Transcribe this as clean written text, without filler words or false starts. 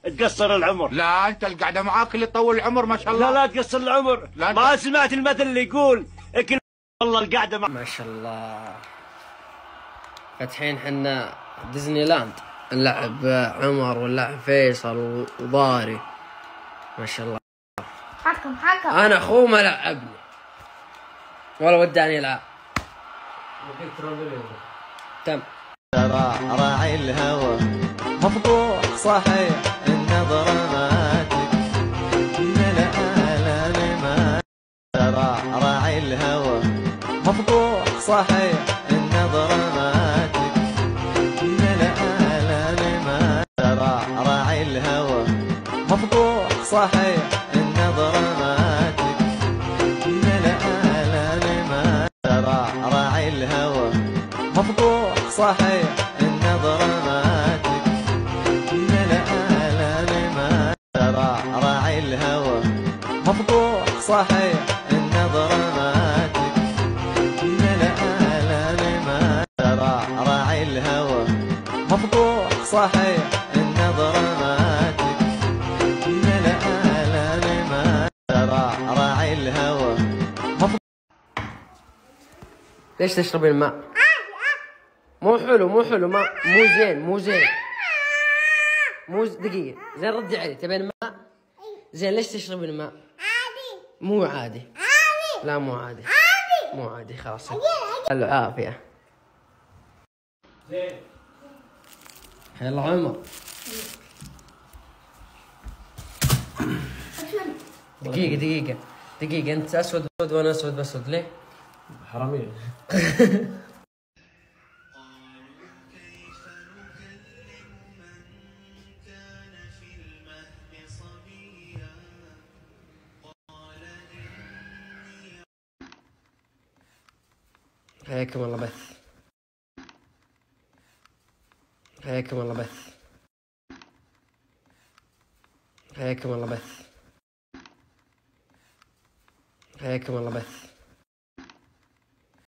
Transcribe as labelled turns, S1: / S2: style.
S1: تقصر العمر.
S2: لا انت القعده معاك اللي تطول العمر ما شاء الله.
S1: لا تقصر العمر.
S2: لا
S1: ما سمعت المثل اللي يقول اكل والله القعده
S3: ما شاء الله. فاتحين حنا ديزني لاند، نلعب عمر ونلعب فيصل وضاري. ما شاء الله.
S4: حكم
S3: انا اخوه ما لعبني ولا وداني يلعب. تم.
S5: ترى راعي الهوى مفضوح صحيح، النظرة ما تكفي من الآلام ما. ترى راعي الهوى مفضوح صحيح، النظرة ما تكفي من الآلام ما. ترى راعي الهوى مفضوح صحيح، النظرة ما تكفي من الآلام ما. ترى راعي الهوى مفضوح صحيح، النظرة ما تكفي من الآلام ما. ترى راعي الهوى مفضوح صحيح، النظرة ما تكفي من الآلام ما. ترى راعي الهوى مفضوح صحيح، النظرة ما تكفي من الآلام ما. ترى راعي الهوى
S3: ليش تشربين الماء؟ مو حلو ما مو زين. دقيقة زين، ردي علي. تبين ماء؟ زين ليش تشربين الماء؟
S4: عادي.
S3: مو عادي. لا مو عادي. مو عادي خلاص. العافية.
S1: زين.
S3: يلا عمر. دقيقة انت اسود وانا اسود باسود ليه؟
S6: حرامية.
S3: حياكم الله بث. حياكم الله بث. حياكم الله بث. حياكم الله بث.